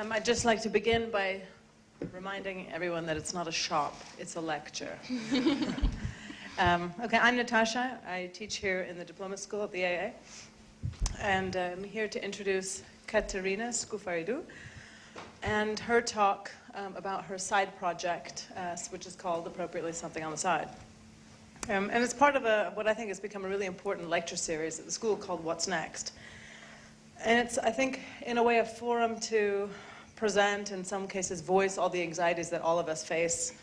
I'd just like to begin by reminding everyone that it's not a shop, it's a lecture. Okay, I'm Natasha. I teach here in the diploma school at the AA. And I'm here to introduce Katerina Scoufaridou and her talk about her side project, which is called, appropriately, Something on the Side. And it's part of what I think has become a really important lecture series at the school called What's Next? And it's, I think, in a way, a forum to present, in some cases, voice all the anxieties that all of us face,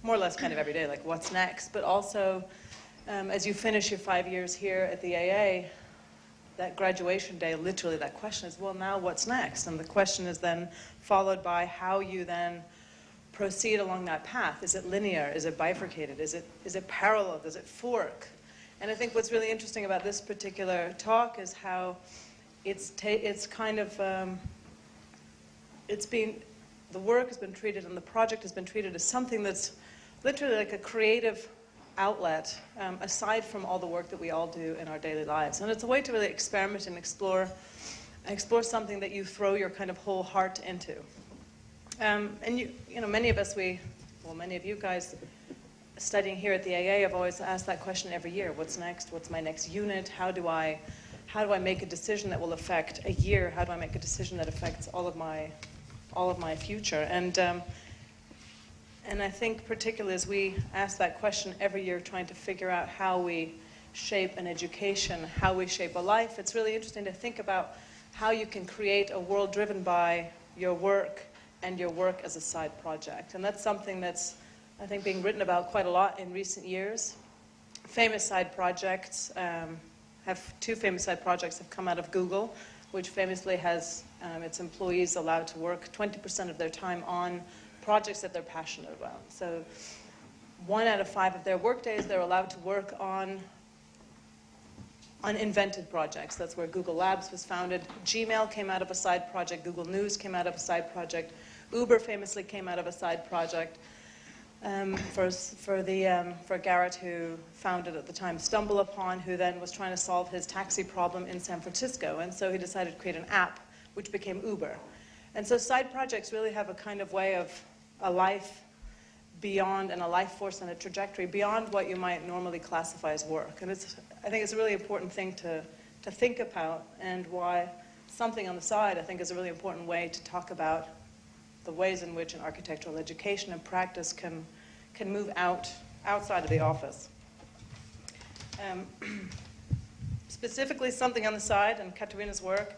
more or less kind of every day, like what's next? But also, as you finish your 5 years here at the AA, that graduation day, literally that question is, well, now what's next? And the question is then followed by how you then proceed along that path. Is it linear? Is it bifurcated? Is it parallel? Does it fork? And I think what's really interesting about this particular talk is how it's kind of, the work has been treated and the project has been treated as something that's literally like a creative outlet, aside from all the work that we all do in our daily lives. And it's a way to really experiment and explore something that you throw your kind of whole heart into. And you know, many of us, many of you guys studying here at the AA have always asked that question every year. What's next? What's my next unit? How do I make a decision that will affect a year? How do I make a decision that affects all of my future? And I think particularly as we ask that question every year, trying to figure out how we shape an education, how we shape a life, it's really interesting to think about how you can create a world driven by your work and your work as a side project. And that's something that's, I think, being written about quite a lot in recent years. Famous side projects, two famous side projects have come out of Google, which famously has its employees allowed to work 20% of their time on projects that they're passionate about. So 1 out of 5 of their work days, they're allowed to work on invented projects. That's where Google Labs was founded. Gmail came out of a side project. Google News came out of a side project. Uber famously came out of a side project. For Garrett, who founded at the time StumbleUpon, who then was trying to solve his taxi problem in San Francisco. And so he decided to create an app, which became Uber. And so side projects really have a kind of way of a life beyond, and a life force and a trajectory beyond what you might normally classify as work. And I think it's a really important thing to think about, and why Something on the Side, I think, is a really important way to talk about the ways in which an architectural education and practice can move outside of the office. Specifically, Something on the Side and Katerina's work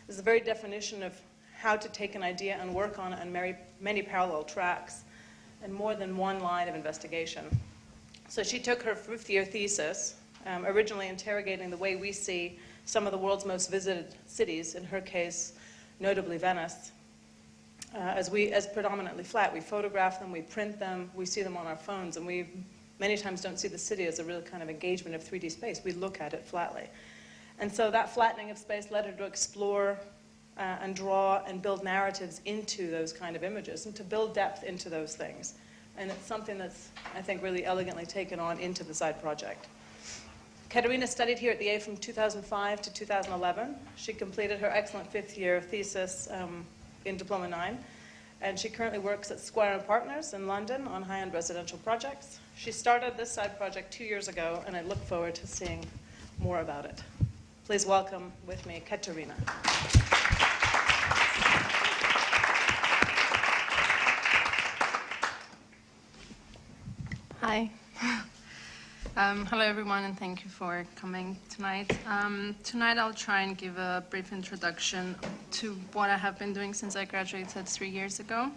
is the very definition of how to take an idea and work on it on many parallel tracks and more than one line of investigation. So she took her 5th-year thesis, originally interrogating the way we see some of the world's most visited cities, in her case, notably Venice, as predominantly flat. We photograph them, we print them, we see them on our phones, and we many times don't see the city as a real kind of engagement of 3D space. We look at it flatly. And so that flattening of space led her to explore and draw and build narratives into those kind of images, and to build depth into those things. And it's something that's, I think, really elegantly taken on into the side project. Katerina studied here at the A from 2005 to 2011. She completed her excellent 5th-year thesis in Diploma 9, and she currently works at Squire and Partners in London on high-end residential projects. She started this side project 2 years ago, and I look forward to seeing more about it. Please welcome with me Katerina. Hi. Hello everyone, and thank you for coming tonight. Tonight I'll try and give a brief introduction to what I have been doing since I graduated 3 years ago,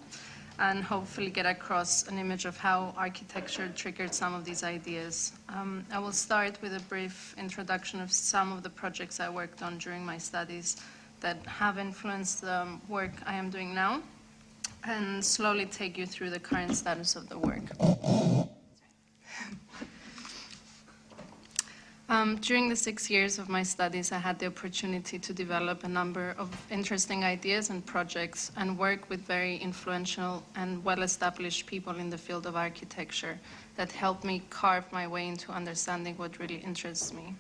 and hopefully get across an image of how architecture triggered some of these ideas. I will start with a brief introduction of some of the projects I worked on during my studies that have influenced the work I am doing now, and slowly take you through the current status of the work. During the 6 years of my studies, I had the opportunity to develop a number of interesting ideas and projects, and work with very influential and well-established people in the field of architecture that helped me carve my way into understanding what really interests me.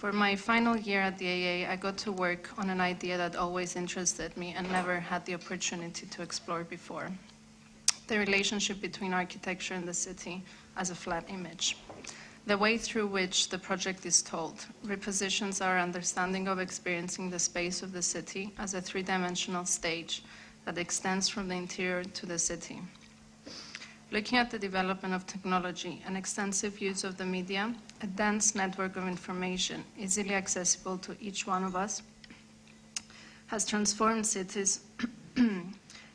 For my final year at the AA, I got to work on an idea that always interested me and never had the opportunity to explore before: the relationship between architecture and the city as a flat image. The way through which the project is told repositions our understanding of experiencing the space of the city as a three-dimensional stage that extends from the interior to the city. Looking at the development of technology and extensive use of the media, a dense network of information easily accessible to each one of us has transformed cities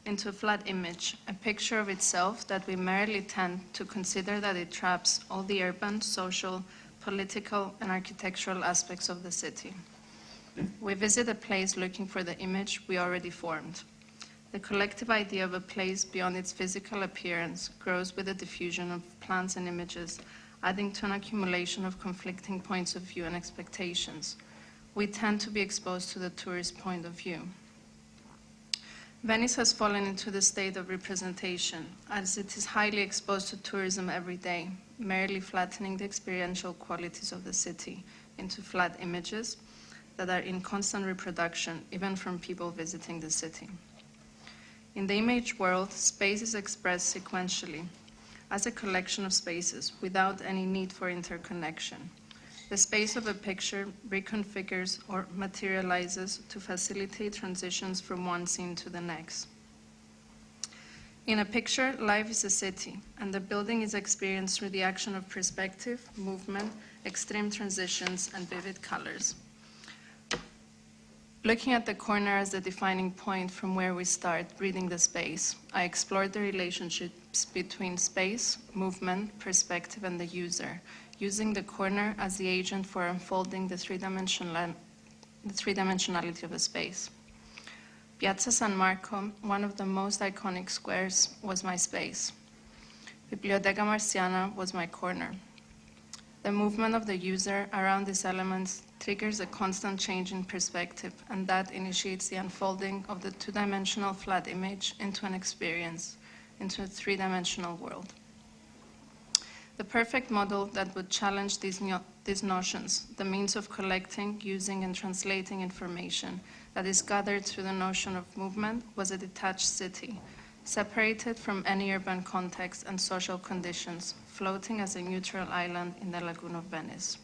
into a flat image, a picture of itself that we merely tend to consider that it traps all the urban, social, political, and architectural aspects of the city. We visit a place looking for the image we already formed. The collective idea of a place beyond its physical appearance grows with the diffusion of plans and images, adding to an accumulation of conflicting points of view and expectations. We tend to be exposed to the tourist point of view. Venice has fallen into the state of representation, as it is highly exposed to tourism every day, merely flattening the experiential qualities of the city into flat images that are in constant reproduction, even from people visiting the city. In the image world, space is expressed sequentially as a collection of spaces without any need for interconnection. The space of a picture reconfigures or materializes to facilitate transitions from one scene to the next. In a picture, life is a city, and the building is experienced through the action of perspective, movement, extreme transitions, and vivid colors. Looking at the corner as the defining point from where we start reading the space, I explored the relationships between space, movement, perspective, and the user, using the corner as the agent for unfolding the three-dimensionality of a space. Piazza San Marco, one of the most iconic squares, was my space. Biblioteca Marciana was my corner. The movement of the user around these elements triggers a constant change in perspective, and that initiates the unfolding of the two-dimensional flat image into an experience, into a three-dimensional world. The perfect model that would challenge these notions, the means of collecting, using, and translating information that is gathered through the notion of movement, was a detached city, separated from any urban context and social conditions, floating as a neutral island in the lagoon of Venice.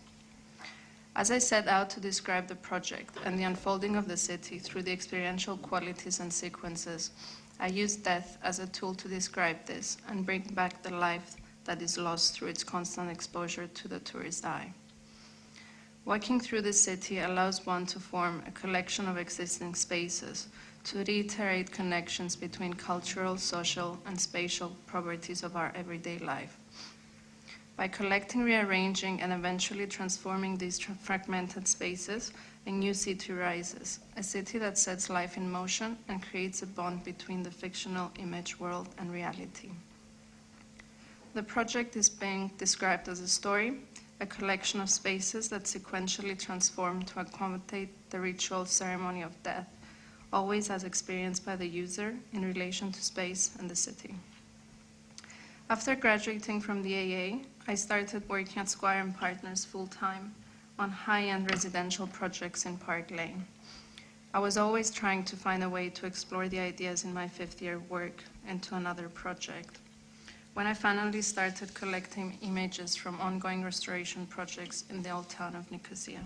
As I set out to describe the project and the unfolding of the city through the experiential qualities and sequences, I used death as a tool to describe this and bring back the life that is lost through its constant exposure to the tourist eye. Walking through the city allows one to form a collection of existing spaces, to reiterate connections between cultural, social, and spatial properties of our everyday life. By collecting, rearranging, and eventually transforming these fragmented spaces, a new city rises, a city that sets life in motion and creates a bond between the fictional image world and reality. The project is being described as a story, a collection of spaces that sequentially transform to accommodate the ritual ceremony of death, always as experienced by the user in relation to space and the city. After graduating from the AA, I started working at Squire and Partners full-time on high-end residential projects in Park Lane. I was always trying to find a way to explore the ideas in my fifth-year work into another project. When I finally started collecting images from ongoing restoration projects in the old town of Nicosia,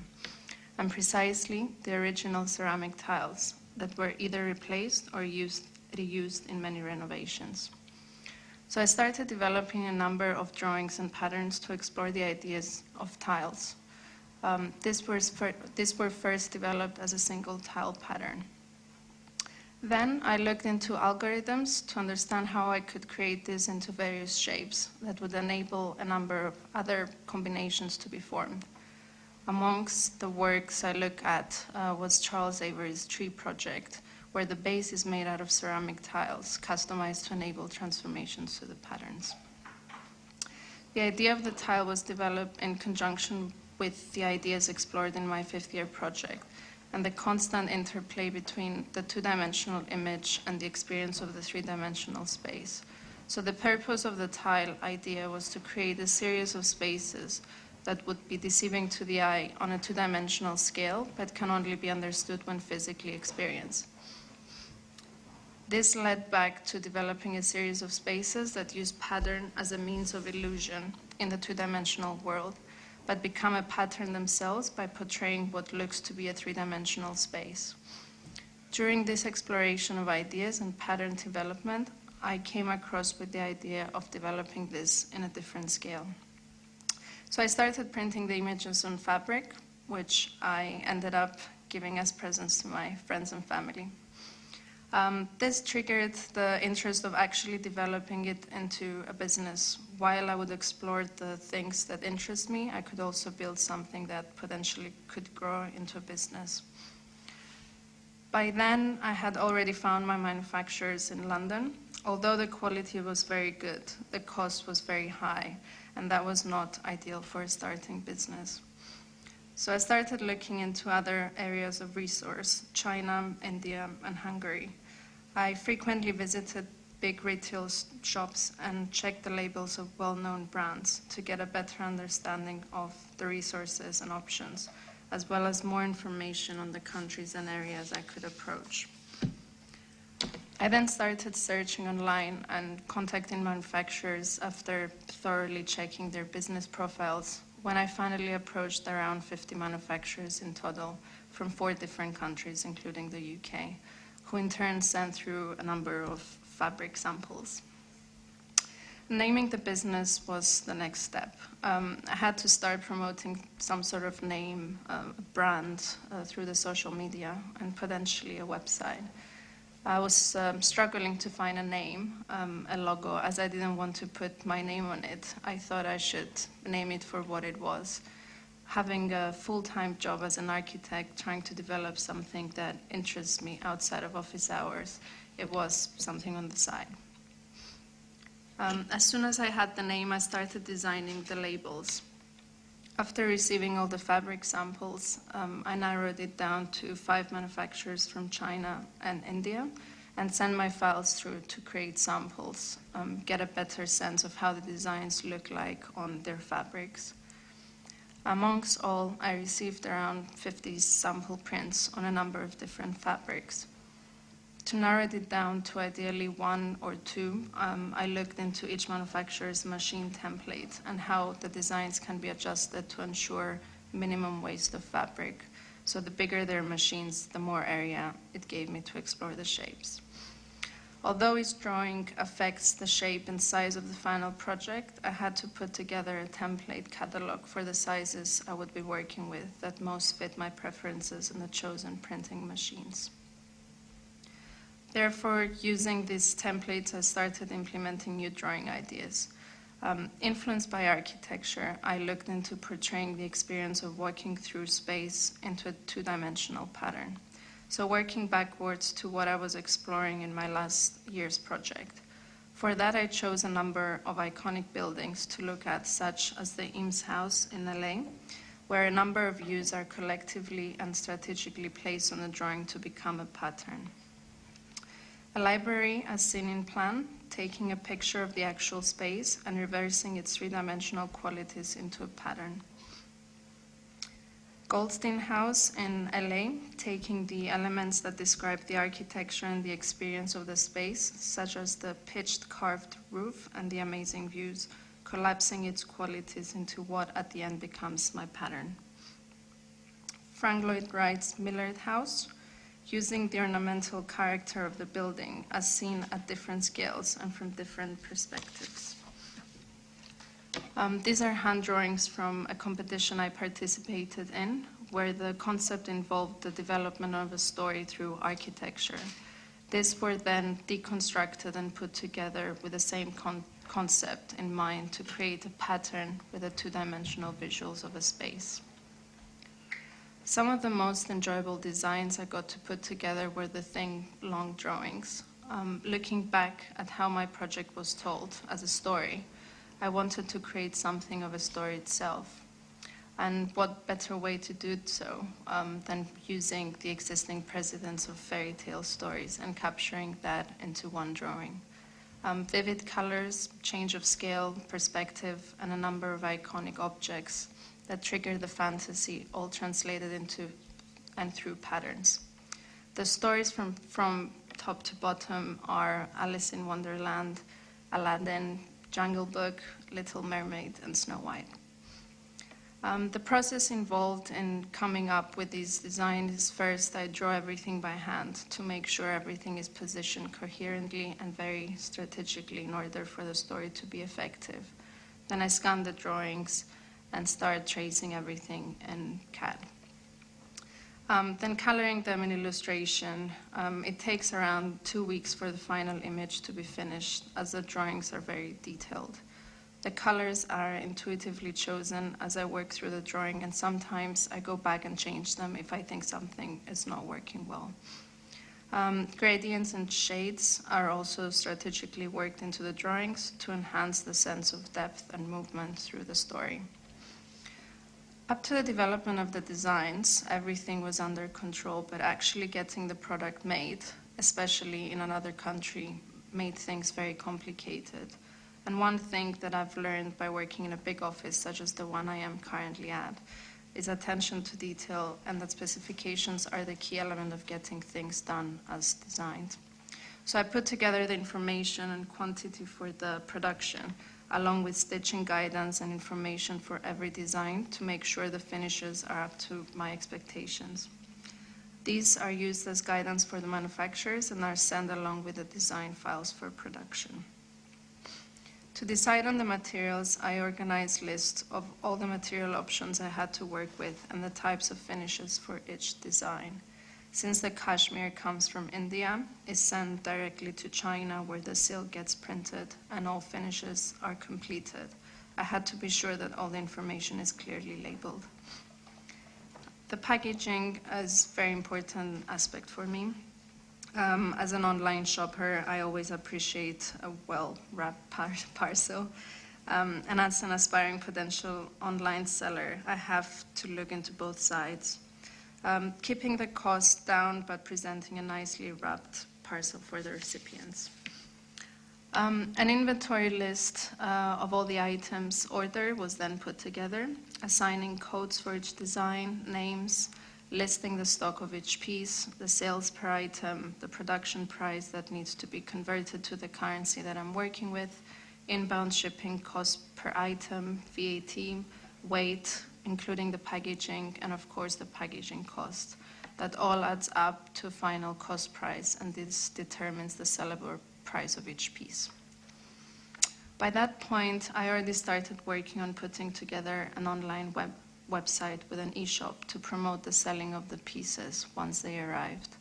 and precisely the original ceramic tiles that were either replaced or reused in many renovations. So I started developing a number of drawings and patterns to explore the ideas of tiles. These were first developed as a single tile pattern. Then I looked into algorithms to understand how I could create this into various shapes that would enable a number of other combinations to be formed. Amongst the works I looked at was Charles Avery's tree project, where the base is made out of ceramic tiles, customized to enable transformations to the patterns. The idea of the tile was developed in conjunction with the ideas explored in my fifth-year project, and the constant interplay between the two-dimensional image and the experience of the three-dimensional space. So the purpose of the tile idea was to create a series of spaces that would be deceiving to the eye on a two-dimensional scale, but can only be understood when physically experienced. This led back to developing a series of spaces that use pattern as a means of illusion in the two-dimensional world, but become a pattern themselves by portraying what looks to be a three-dimensional space. During this exploration of ideas and pattern development, I came across with the idea of developing this in a different scale. So I started printing the images on fabric, which I ended up giving as presents to my friends and family. This triggered the interest of actually developing it into a business. While I would explore the things that interest me, I could also build something that potentially could grow into a business. By then, I had already found my manufacturers in London. Although the quality was very good, the cost was very high, and that was not ideal for a starting business. So I started looking into other areas of resource, China, India, and Hungary. I frequently visited big retail shops and checked the labels of well-known brands to get a better understanding of the resources and options, as well as more information on the countries and areas I could approach. I then started searching online and contacting manufacturers after thoroughly checking their business profiles, when I finally approached around 50 manufacturers in total from 4 different countries, including the UK, who in turn sent through a number of fabric samples. Naming the business was the next step. I had to start promoting some sort of name, brand through the social media and potentially a website. I was struggling to find a name, a logo, as I didn't want to put my name on it. I thought I should name it for what it was. Having a full-time job as an architect, trying to develop something that interests me outside of office hours, it was something on the side. As soon as I had the name, I started designing the labels. After receiving all the fabric samples, I narrowed it down to 5 manufacturers from China and India, and sent my files through to create samples, get a better sense of how the designs look like on their fabrics. Amongst all, I received around 50 sample prints on a number of different fabrics. To narrow it down to ideally 1 or 2, I looked into each manufacturer's machine template and how the designs can be adjusted to ensure minimum waste of fabric. So the bigger their machines, the more area it gave me to explore the shapes. Although each drawing affects the shape and size of the final project, I had to put together a template catalog for the sizes I would be working with that most fit my preferences in the chosen printing machines. Therefore, using these templates, I started implementing new drawing ideas. Influenced by architecture, I looked into portraying the experience of walking through space into a two-dimensional pattern. So working backwards to what I was exploring in my last year's project. For that, I chose a number of iconic buildings to look at, such as the Eames House in LA, where a number of views are collectively and strategically placed on the drawing to become a pattern. A library as seen in plan, taking a picture of the actual space and reversing its three-dimensional qualities into a pattern. Goldstein House in LA, taking the elements that describe the architecture and the experience of the space, such as the pitched carved roof and the amazing views, collapsing its qualities into what at the end becomes my pattern. Frank Lloyd Wright's Millard House, using the ornamental character of the building as seen at different scales and from different perspectives. These are hand drawings from a competition I participated in, where the concept involved the development of a story through architecture. These were then deconstructed and put together with the same concept in mind to create a pattern with the two-dimensional visuals of a space. Some of the most enjoyable designs I got to put together were the thin, long drawings. Looking back at how my project was told as a story, I wanted to create something of a story itself. And what better way to do so than using the existing precedents of fairy tale stories and capturing that into one drawing. Vivid colors, change of scale, perspective, and a number of iconic objects that trigger the fantasy, all translated into and through patterns. The stories from top to bottom are Alice in Wonderland, Aladdin, Jungle Book, Little Mermaid, and Snow White. The process involved in coming up with these designs is first I draw everything by hand to make sure everything is positioned coherently and very strategically in order for the story to be effective. Then I scan the drawings and start tracing everything in CAD. Then coloring them in illustration. It takes around 2 weeks for the final image to be finished, as the drawings are very detailed. The colors are intuitively chosen as I work through the drawing, and sometimes I go back and change them if I think something is not working well. Gradients and shades are also strategically worked into the drawings to enhance the sense of depth and movement through the story. Up to the development of the designs, everything was under control, but actually getting the product made, especially in another country, made things very complicated. And one thing that I've learned by working in a big office, such as the one I am currently at, is attention to detail, and that specifications are the key element of getting things done as designed. So I put together the information and quantity for the production, along with stitching guidance and information for every design to make sure the finishes are up to my expectations. These are used as guidance for the manufacturers and are sent along with the design files for production. To decide on the materials, I organized lists of all the material options I had to work with and the types of finishes for each design. Since the cashmere comes from India, it's sent directly to China where the silk gets printed and all finishes are completed. I had to be sure that all the information is clearly labeled. The packaging is a very important aspect for me. As an online shopper, I always appreciate a well-wrapped parcel. And as an aspiring potential online seller, I have to look into both sides. Keeping the cost down, but presenting a nicely wrapped parcel for the recipients. An inventory list of all the items ordered was then put together, assigning codes for each design, names, listing the stock of each piece, the sales per item, the production price that needs to be converted to the currency that I'm working with, inbound shipping cost per item, VAT, weight, including the packaging, and of course the packaging cost. That all adds up to final cost price, and this determines the sellable price of each piece. By that point, I already started working on putting together an online website with an e-shop to promote the selling of the pieces once they arrived.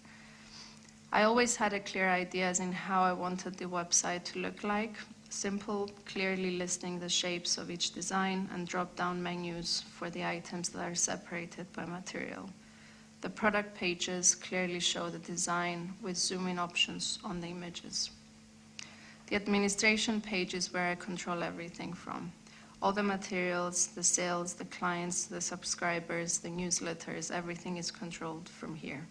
I always had a clear idea as in how I wanted the website to look like. Simple, clearly listing the shapes of each design and drop-down menus for the items that are separated by material. The product pages clearly show the design with zoom-in options on the images. The administration page is where I control everything from. All the materials, the sales, the clients, the subscribers, the newsletters, everything is controlled from here.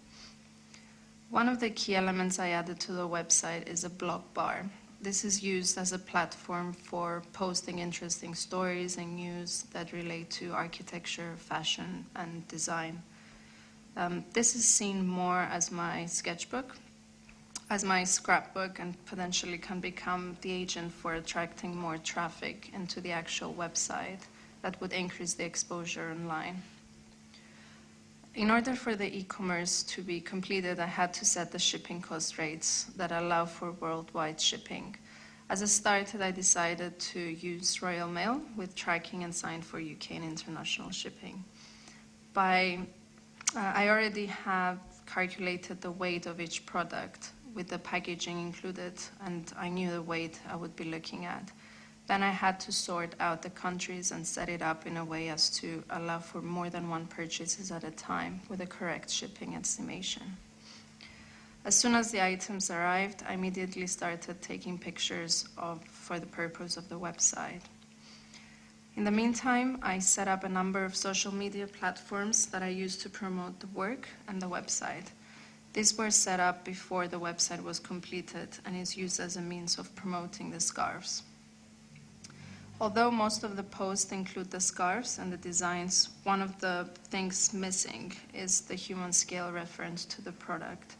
One of the key elements I added to the website is a blog bar. This is used as a platform for posting interesting stories and news that relate to architecture, fashion, and design. This is seen more as my sketchbook, as my scrapbook, and potentially can become the agent for attracting more traffic into the actual website that would increase the exposure online. In order for the e-commerce to be completed, I had to set the shipping cost rates that allow for worldwide shipping. As a start, I decided to use Royal Mail with tracking and signed for UK and international shipping. I already have calculated the weight of each product with the packaging included, and I knew the weight I would be looking at. Then I had to sort out the countries and set it up in a way as to allow for more than one purchases at a time with a correct shipping estimation. As soon as the items arrived, I immediately started taking pictures for the purpose of the website. In the meantime, I set up a number of social media platforms that I used to promote the work and the website. These were set up before the website was completed and is used as a means of promoting the scarves. although most of the posts include the scarves and the designs, one of the things missing is the human scale reference to the product.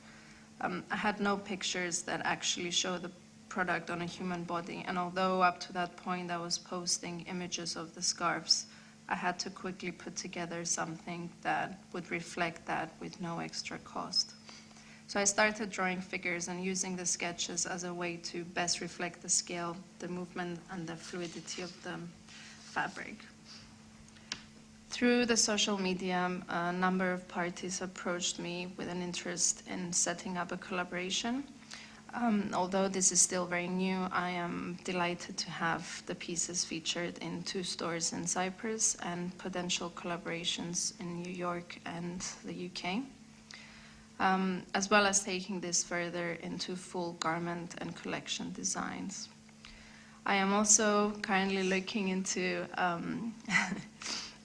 I had no pictures that actually show the product on a human body, and although up to that point I was posting images of the scarves, I had to quickly put together something that would reflect that with no extra cost. So I started drawing figures and using the sketches as a way to best reflect the scale, the movement, and the fluidity of the fabric. Through the social media, a number of parties approached me with an interest in setting up a collaboration. Although this is still very new, I am delighted to have the pieces featured in 2 stores in Cyprus and potential collaborations in New York and the UK, as well as taking this further into full garment and collection designs. I am also currently looking into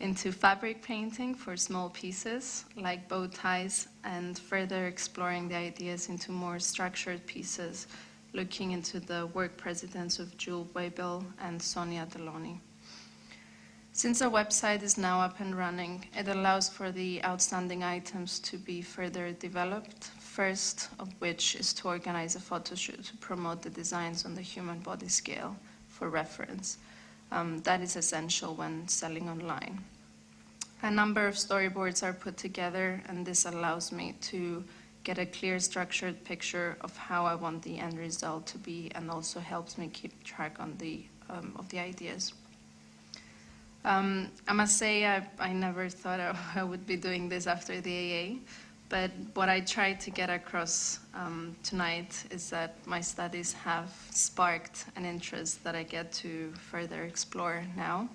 into fabric painting for small pieces like bow ties, and further exploring the ideas into more structured pieces, looking into the work precedents of Jules Weibel and Sonia Deloni. Since our website is now up and running, it allows for the outstanding items to be further developed, first of which is to organize a photo shoot to promote the designs on the human body scale for reference. That is essential when selling online. A number of storyboards are put together, and this allows me to get a clear, structured picture of how I want the end result to be, and also helps me keep track on of the ideas. I must say I never thought I would be doing this after the AA, but what I tried to get across tonight is that my studies have sparked an interest that I get to further explore now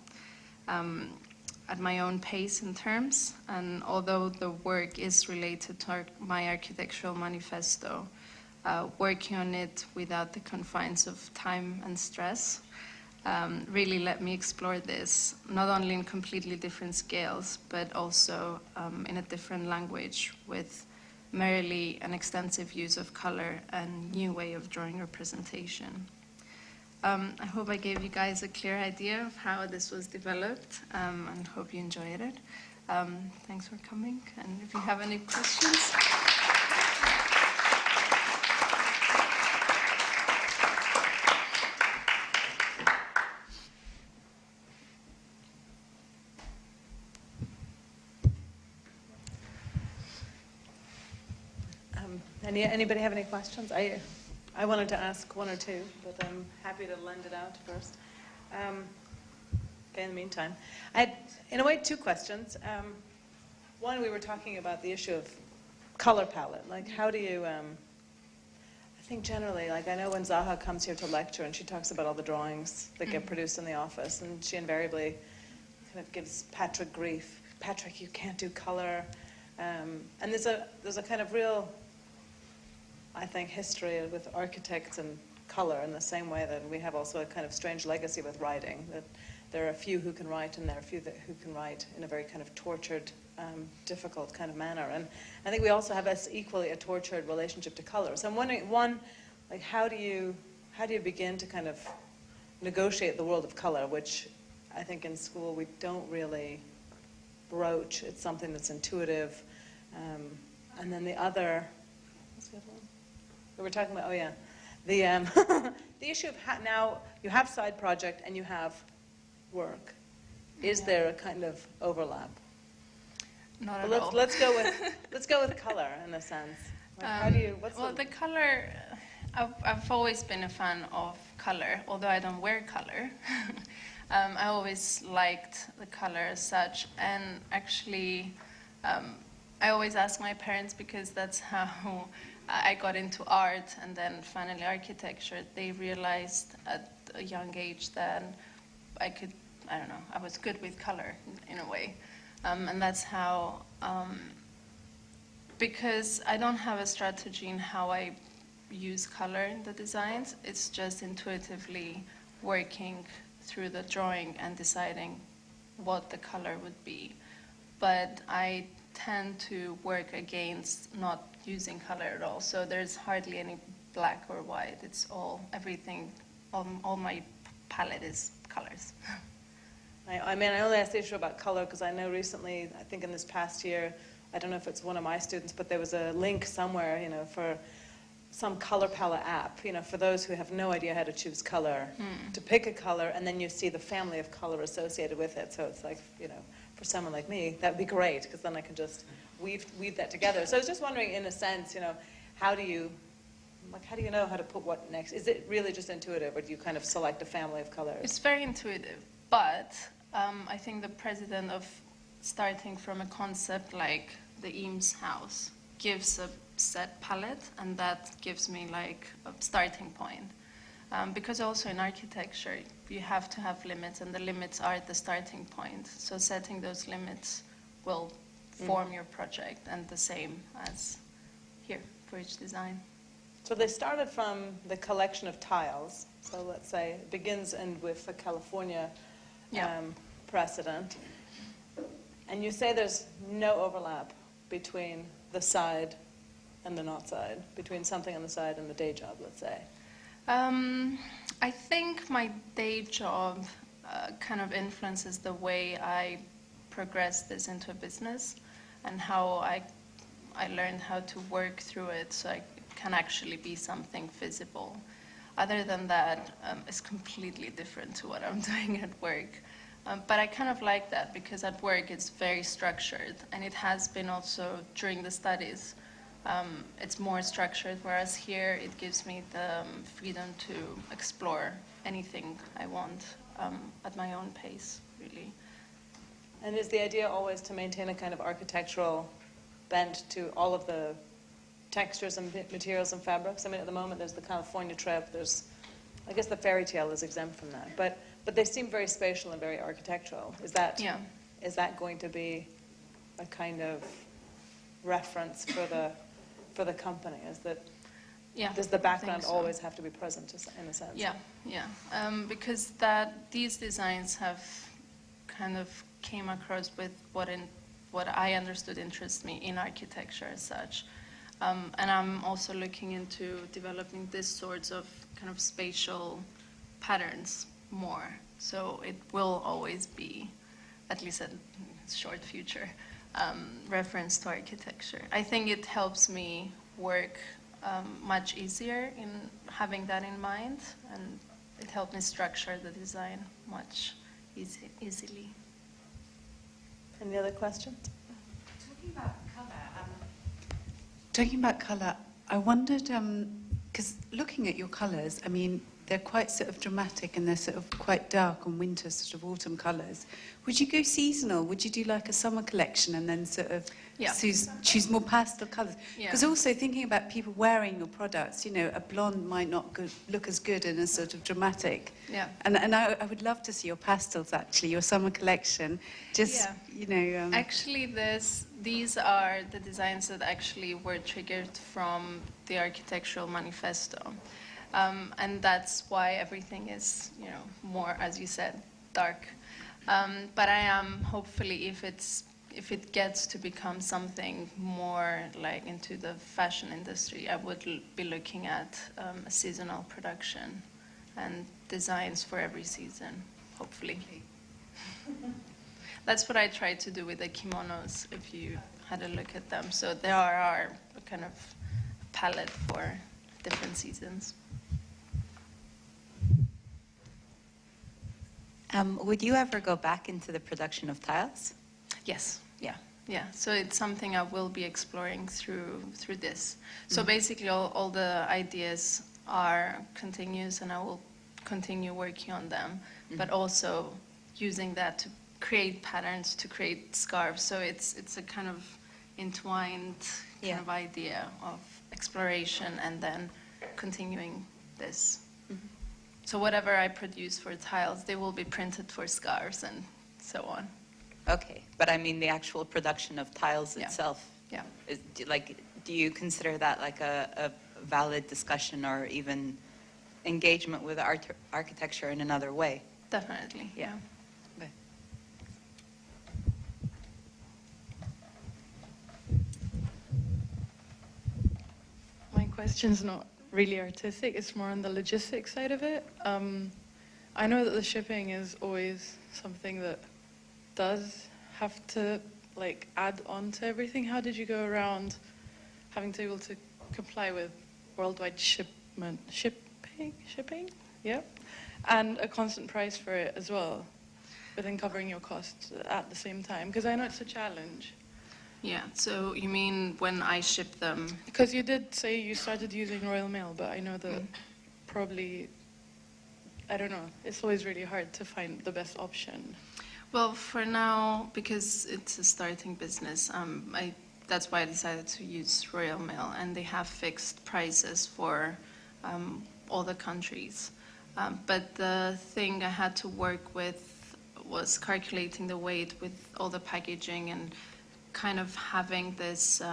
at my own pace and terms. And although the work is related to my architectural manifesto, working on it without the confines of time and stress really let me explore this, not only in completely different scales, but also in a different language with merely an extensive use of color and new way of drawing representation. I hope I gave you guys a clear idea of how this was developed, and hope you enjoyed it. Thanks for coming, and if you have any questions. Anybody have any questions? I wanted to ask 1 or 2, but I'm happy to lend it out first. Okay, in the meantime, I had, in a way, 2 questions. One, we were talking about the issue of color palette. Like, how do you, I think generally, like, I know when Zaha comes here to lecture and she talks about all the drawings that get produced in the office, and she invariably kind of gives Patrick grief. Patrick, you can't do color. And there's a kind of real, I think, history with architects and color in the same way that we have also a kind of strange legacy with writing, that there are a few who can write and there are a few who can write in a very kind of tortured, difficult kind of manner. And I think we also have equally a tortured relationship to color. So I'm wondering, one, like how do you begin to kind of negotiate the world of color, which I think in school we don't really broach. It's something that's intuitive. And then the other, what's the other one? We were talking about, oh yeah, the the issue of now you have side project and you have work. Is there a kind of overlap? Not at all. Let's go with color in a sense. Like how do you? The color. I've always been a fan of color, although I don't wear color. I always liked the color as such, and actually, I always ask my parents, because that's how I got into art and then finally architecture. They realized at a young age that I was good with color in a way. And that's how, because I don't have a strategy in how I use color in the designs, it's just intuitively working through the drawing and deciding what the color would be. But I tend to work against not using color at all. So there's hardly any black or white. It's all, everything, all my palette is colors. I mean, I only asked the issue about color because I know recently, I think in this past year, I don't know if it's one of my students, but there was a link somewhere, for some color palette app, for those who have no idea how to choose color, to pick a color, and then you see the family of color associated with it. So it's like, for someone like me, that would be great, because then I can just weave that together. So I was just wondering, in a sense, how do you know how to put what next? Is it really just intuitive, or do you kind of select a family of colors? It's very intuitive, but I think the precedent of starting from a concept like the Eames house gives a set palette, and that gives me like a starting point. Because also in architecture, you have to have limits, and the limits are the starting point. So setting those limits will form your project, and the same as here for each design. So they started from the collection of tiles. So let's say it begins with the California precedent. And you say there's no overlap between the side and the not side, between something on the side and the day job, let's say. I think my day job kind of influences the way I progress this into a business, and how I learned how to work through it so it can actually be something visible. Other than that, it's completely different to what I'm doing at work. But I kind of like that, because at work it's very structured, and it has been also during the studies. It's more structured, whereas here it gives me the freedom to explore anything I want at my own pace, really. And is the idea always to maintain a kind of architectural bent to all of the textures and materials and fabrics? I mean, at the moment there's the California trip, I guess the fairy tale is exempt from that, but they seem very spatial and very architectural. Is that going to be a kind of reference for the company? Does the background always have to be present in a sense? Yeah. Because these designs have kind of came across with what I understood interests me in architecture as such. And I'm also looking into developing these sorts of kind of spatial patterns more. So it will always be, at least in the short future, reference to architecture. I think it helps me work much easier in having that in mind, and it helped me structure the design much easily. Any other questions? Talking about colour, I wondered, because looking at your colours, I mean, they're quite sort of dramatic, and they're sort of quite dark and winter, sort of autumn colours. Would you go seasonal? Would you do like a summer collection and then sort of choose more pastel colours? Because also thinking about people wearing your products, a blonde might not look as good in a sort of dramatic. Yeah. And I would love to see your pastels, actually, your summer collection. Actually, these are the designs that actually were triggered from the architectural manifesto. And that's why everything is, more, as you said, dark. But I am hopefully, if it gets to become something more like into the fashion industry, I would be looking at a seasonal production and designs for every season, hopefully. That's what I tried to do with the kimonos, if you had a look at them. So there are a kind of palette for different seasons. Would you ever go back into the production of tiles? Yes, yeah. So it's something I will be exploring through this. So basically all the ideas are continuous, and I will continue working on them, but also using that to create patterns, to create scarves. So it's a kind of entwined kind of idea of exploration and then continuing this. So whatever I produce for tiles, they will be printed for scarves and so on. Okay, but I mean the actual production of tiles itself. Yeah. Do you consider that like a valid discussion or even engagement with architecture in another way? Definitely, yeah. Okay. My question's not really artistic, it's more on the logistics side of it. I know that the shipping is always something that does have to like add on to everything. How did you go around having to be able to comply with worldwide shipping? Yeah, and a constant price for it as well, but then covering your costs at the same time? Because I know it's a challenge. Yeah, so you mean when I ship them? Because you did say you started using Royal Mail, but I know that probably, I don't know, it's always really hard to find the best option. Well, for now, because it's a starting business, that's why I decided to use Royal Mail, and they have fixed prices for all the countries. But the thing I had to work with was calculating the weight with all the packaging and kind of having this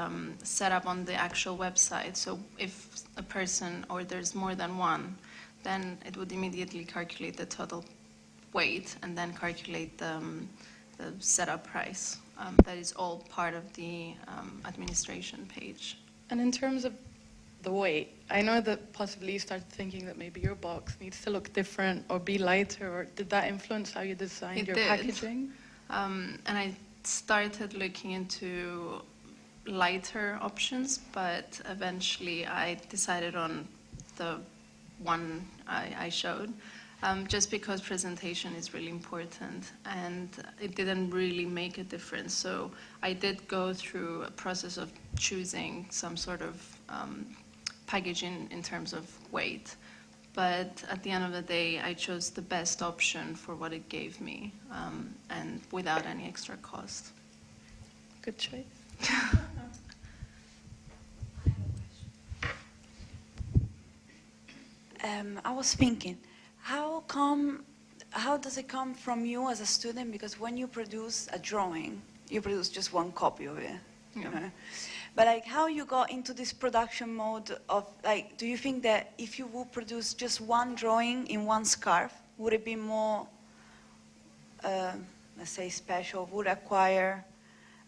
set up on the actual website. So if a person orders more than one, then it would immediately calculate the total weight and then calculate the setup price. That is all part of the administration page. And in terms of the weight, I know that possibly you started thinking that maybe your box needs to look different or be lighter, or did that influence how you designed your packaging? And I started looking into lighter options, but eventually I decided on the one I showed, just because presentation is really important, and it didn't really make a difference. So I did go through a process of choosing some sort of packaging in terms of weight. But at the end of the day, I chose the best option for what it gave me, and without any extra cost. Good choice. I was thinking, how does it come from you as a student? Because when you produce a drawing, you produce just one copy of it, you know? But like, how you got into this production mode of like, do you think that if you would produce just one drawing in one scarf, would it be more, let's say, special? Would it acquire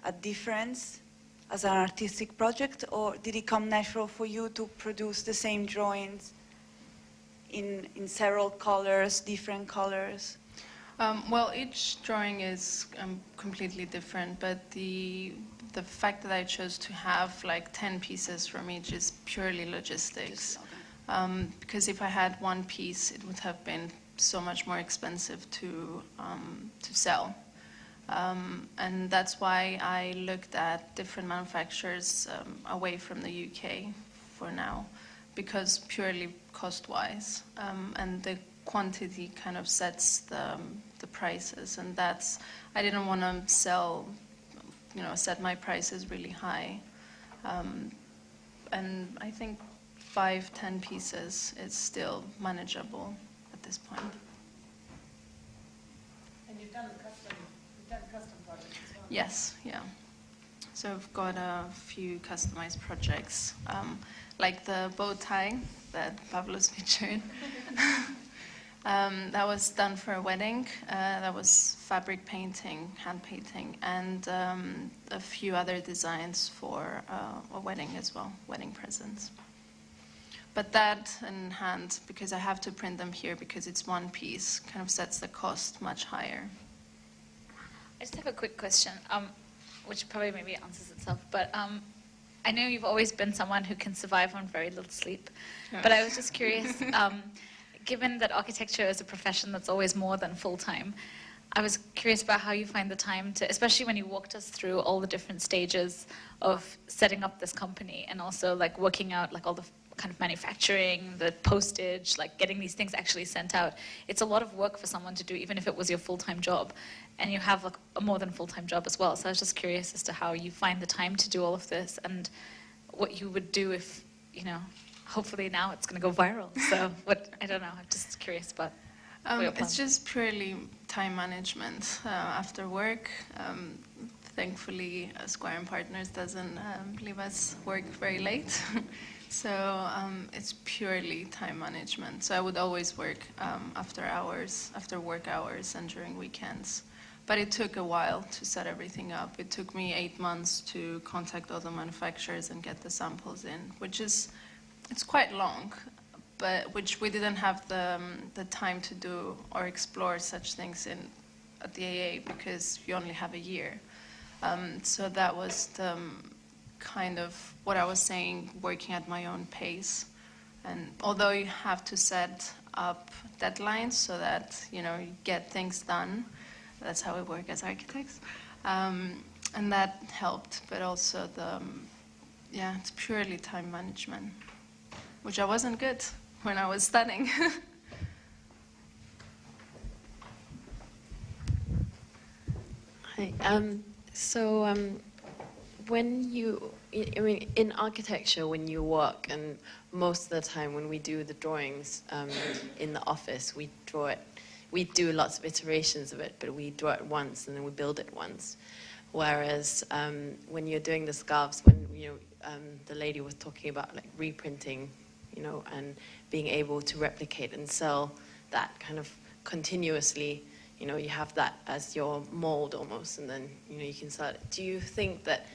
a difference as an artistic project, or did it come natural for you to produce the same drawings in several colors, different colors? Well, each drawing is completely different, but the fact that I chose to have like 10 pieces from each is purely logistics. Because if I had one piece, it would have been so much more expensive to sell. And that's why I looked at different manufacturers away from the UK for now, because purely cost-wise, and the quantity kind of sets the prices, and that's, I didn't want to sell, set my prices really high. And I think 5-10 pieces is still manageable at this point. And you've done custom projects as well? Yes, yeah. So I've got a few customized projects, like the bow tie that Pavlos featured. That was done for a wedding. That was fabric painting, hand painting, and a few other designs for a wedding as well, wedding presents. But that in hand, because I have to print them here because it's one piece, kind of sets the cost much higher. I just have a quick question, which probably maybe answers itself, but I know you've always been someone who can survive on very little sleep, but I was just curious, given that architecture is a profession that's always more than full-time, I was curious about how you find the time to, especially when you walked us through all the different stages of setting up this company, and also like working out like all the kind of manufacturing, the postage, like getting these things actually sent out. It's a lot of work for someone to do, even if it was your full-time job. And you have like a more than full-time job as well. So I was just curious as to how you find the time to do all of this, and what you would do if, hopefully now it's going to go viral. So I don't know, I'm just curious about what your plans. It's just purely time management after work. Thankfully, Squire and Partners doesn't leave us work very late. So it's purely time management. So I would always work after work hours and during weekends. But it took a while to set everything up. It took me 8 months to contact all the manufacturers and get the samples in, it's quite long. but which we didn't have the time to do or explore such things at the AA because you only have a year. So that was the kind of what I was saying, working at my own pace. And although you have to set up deadlines so that you get things done, that's how we work as architects, and that helped. But also it's purely time management, which I wasn't good when I was studying. Hi. When in architecture, when you work, and most of the time when we do the drawings in the office, we draw it. We do lots of iterations of it, but we draw it once and then we build it once. Whereas when you're doing the scarves, when the lady was talking about like reprinting, and being able to replicate and sell that kind of continuously. You have that as your mold almost, and then you can sell it. Do you think that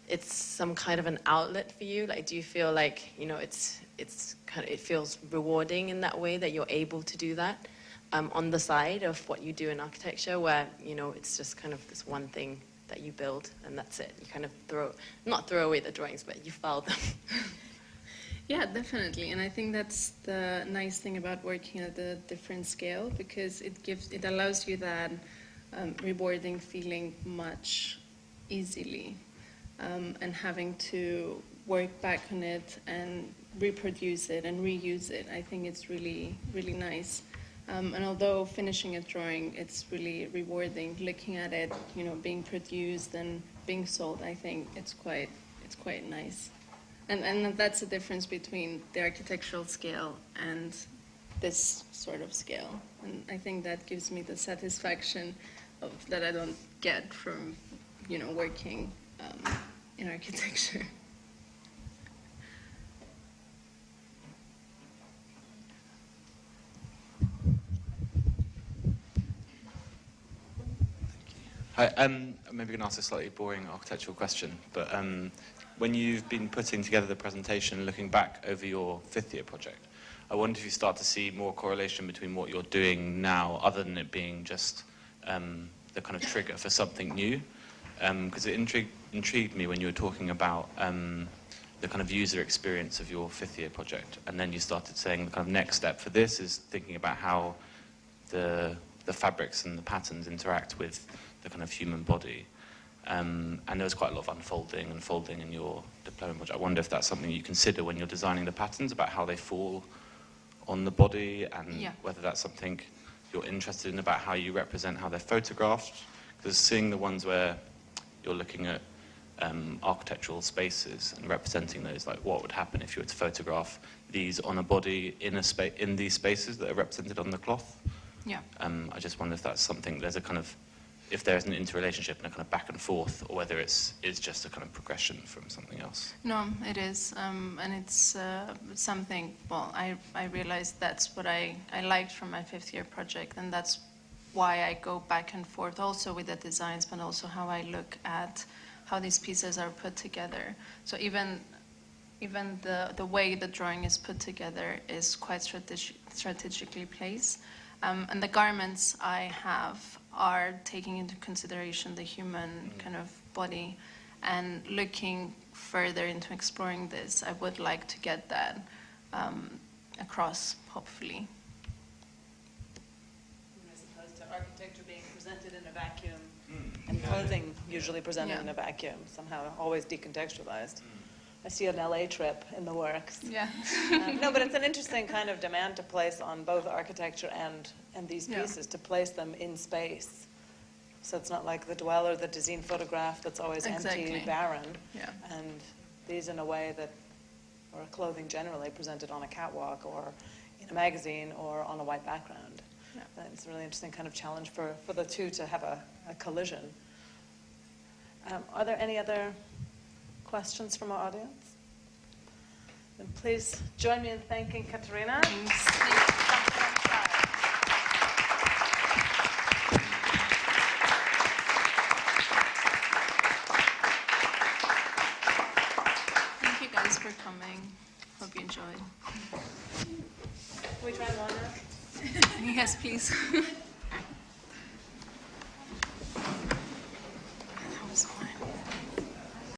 it's some kind of an outlet for you? Like, do you feel like it feels rewarding in that way that you're able to do that on the side of what you do in architecture, where it's just kind of this one thing that you build and that's it. You kind of not throw away the drawings, but you file them. Yeah, definitely. And I think that's the nice thing about working at a different scale, because it allows you that rewarding feeling much easily, and having to work back on it and reproduce it and reuse it. I think it's really, really nice. And although finishing a drawing, it's really rewarding looking at it, being produced and being sold. I think it's quite nice. And that's the difference between the architectural scale and this sort of scale. And I think that gives me the satisfaction that I don't get from, working in architecture. Hi, I'm maybe going to ask a slightly boring architectural question, but when you've been putting together the presentation, looking back over your fifth year project, I wonder if you start to see more correlation between what you're doing now, other than it being just the kind of trigger for something new. Because it intrigued me when you were talking about the kind of user experience of your fifth year project, and then you started saying the kind of next step for this is thinking about how the fabrics and the patterns interact with the kind of human body. And there was quite a lot of unfolding and folding in your diploma project. I wonder if that's something you consider when you're designing the patterns, about how they fall on the body, and whether that's something you're interested in, about how you represent how they're photographed. Because seeing the ones where you're looking at architectural spaces and representing those, like what would happen if you were to photograph these on a body in these spaces that are represented on the cloth. Yeah. I just wonder if that's something, there's a kind of, if there's an interrelationship and a kind of back and forth, or whether it's just a kind of progression from something else. No, it is, and it's something, well, I realized that's what I liked from my fifth year project, and that's why I go back and forth also with the designs, but also how I look at how these pieces are put together. So even the way the drawing is put together is quite strategically placed. And the garments I have are taking into consideration the human kind of body, and looking further into exploring this, I would like to get that across, hopefully. As opposed to architecture being presented in a vacuum, and clothing usually presented in a vacuum, somehow always decontextualized. I see an LA trip in the works. Yeah. No, but it's an interesting kind of demand to place on both architecture and these pieces, to place them in space. So it's not like the dweller, the Dezine photograph that's always empty, barren. Yeah. And these in a way that, or clothing generally, presented on a catwalk or in a magazine or on a white background. Yeah. It's a really interesting kind of challenge for the two to have a collision. Are there any other questions from our audience? Then please join me in thanking Katerina. Thank you guys for coming. Hope you enjoyed. Can we try one now? Yes, please.